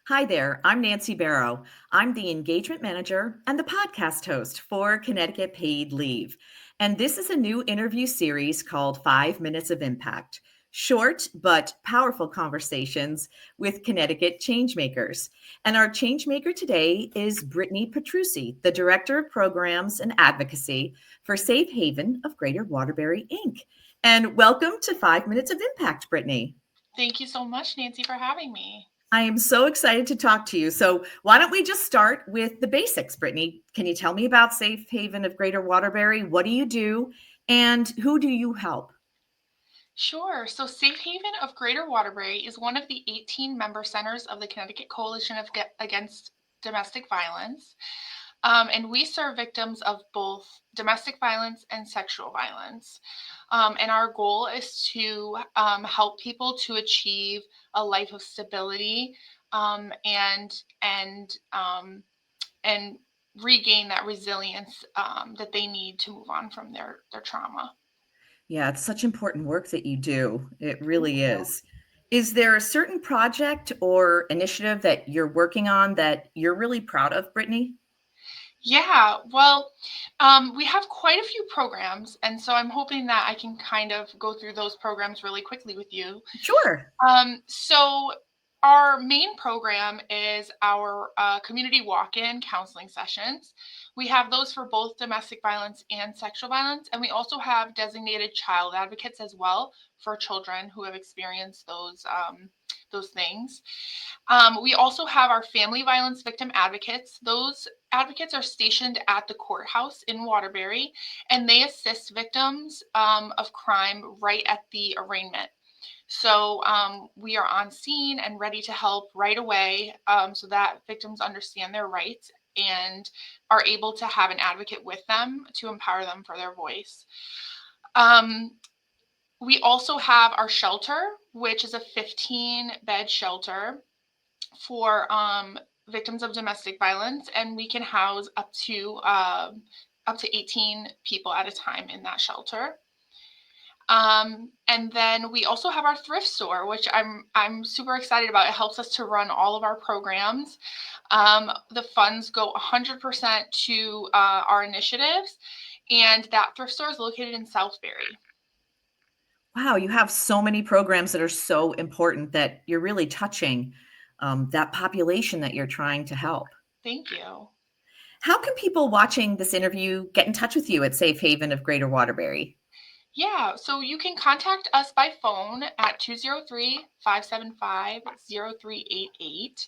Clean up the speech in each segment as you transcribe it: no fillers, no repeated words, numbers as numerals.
Hi there, I'm Nancy Barrow. I'm the engagement manager and the podcast host for Connecticut Paid Leave. And this is a new interview series called 5 Minutes of Impact. Short but powerful conversations with Connecticut Changemakers. And our changemaker today is Brittany Pertucci, the Director of Programs and Advocacy for Safe Haven of Greater Waterbury, Inc. And welcome to 5 Minutes of Impact, Brittany. Thank you so much, Nancy, for having me. I am so excited to talk to you. So, why don't we just start with the basics, Brittany? Can you tell me about Safe Haven of Greater Waterbury? What do you do, and who do you help? Sure. So, Safe Haven of Greater Waterbury is one of the 18 member centers of the Connecticut Coalition Against Domestic Violence. And we serve victims of both domestic violence and sexual violence. And our goal is to help people to achieve a life of stability and regain that resilience that they need to move on from their trauma. Yeah, it's such important work that you do. It Thank really you. is. Is there a certain project or initiative that you're working on that you're really proud of, Brittany? Yeah, well, we have quite a few programs, and so I'm hoping that I can kind of go through those programs really quickly with you. Sure. So our main program is our community walk-in counseling sessions. We have those for both domestic violence and sexual violence, and we also have designated child advocates as well for children who have experienced those things. We also have our family violence victim advocates. Those advocates are stationed at the courthouse in Waterbury, and they assist victims of crime right at the arraignment. So we are on scene and ready to help right away so that victims understand their rights and are able to have an advocate with them to empower them for their voice. Um, we also have our shelter, which is a 15-bed shelter for victims of domestic violence, and we can house up to 18 people at a time in that shelter. And then we also have our thrift store, which I'm super excited about. It helps us to run all of our programs. The funds go 100% to our initiatives, and that thrift store is located in Southbury. Wow, you have so many programs that are so important that you're really touching that population that you're trying to help. Thank you. How can people watching this interview get in touch with you at Safe Haven of Greater Waterbury? Yeah, so you can contact us by phone at 203-575-0388.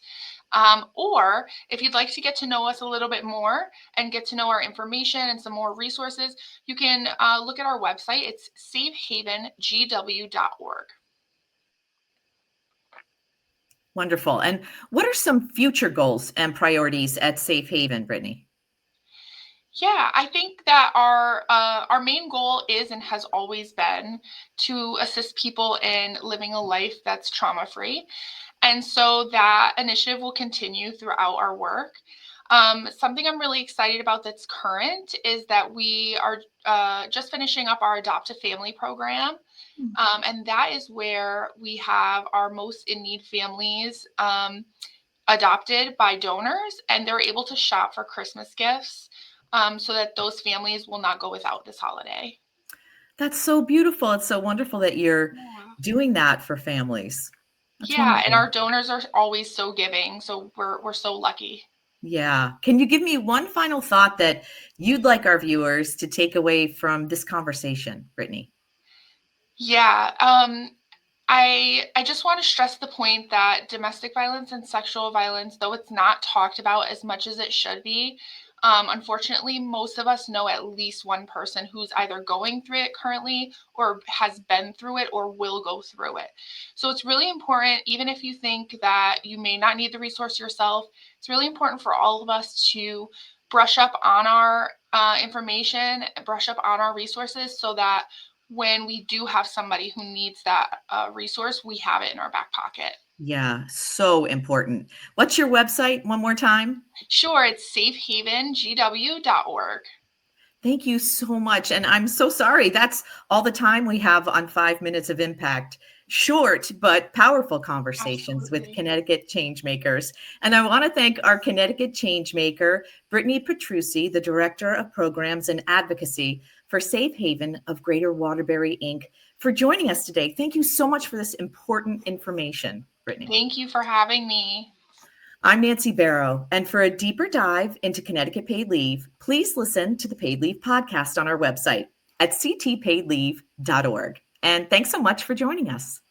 Or if you'd like to get to know us a little bit more and get to know our information and some more resources, you can look at our website. It's safehavengw.org. Wonderful. And what are some future goals and priorities at Safe Haven, Brittany? Yeah, I think that our main goal is and has always been to assist people in living a life that's trauma free. And so that initiative will continue throughout our work. Something I'm really excited about that's current is that we are just finishing up our Adopt a Family program. And that is where we have our most in need families adopted by donors, and they're able to shop for Christmas gifts so that those families will not go without this holiday. That's so beautiful. It's so wonderful that you're Yeah. doing that for families. That's Yeah, and wonderful. our donors are always so giving, so we're so lucky. Yeah. Can you give me one final thought that you'd like our viewers to take away from this conversation, Brittany? Yeah, I just want to stress the point that domestic violence and sexual violence, though it's not talked about as much as it should be, unfortunately, most of us know at least one person who's either going through it currently or has been through it or will go through it. So it's really important, even if you think that you may not need the resource yourself, it's really important for all of us to brush up on our information, brush up on our resources so that when we do have somebody who needs that resource, we have it in our back pocket. Yeah, so important. What's your website one more time? Sure, it's safehavengw.org. Thank you so much. And I'm so sorry. That's all the time we have on 5 Minutes of Impact. Short but powerful conversations with Absolutely. Connecticut Changemakers. And I want to thank our Connecticut Changemaker, Brittany Pertucci, the Director of Programs and Advocacy for Safe Haven of Greater Waterbury, Inc., for joining us today. Thank you so much for this important information, Brittany. Thank you for having me. I'm Nancy Barrow, and for a deeper dive into Connecticut paid leave, please listen to the Paid Leave podcast on our website at ctpaidleave.org. And thanks so much for joining us.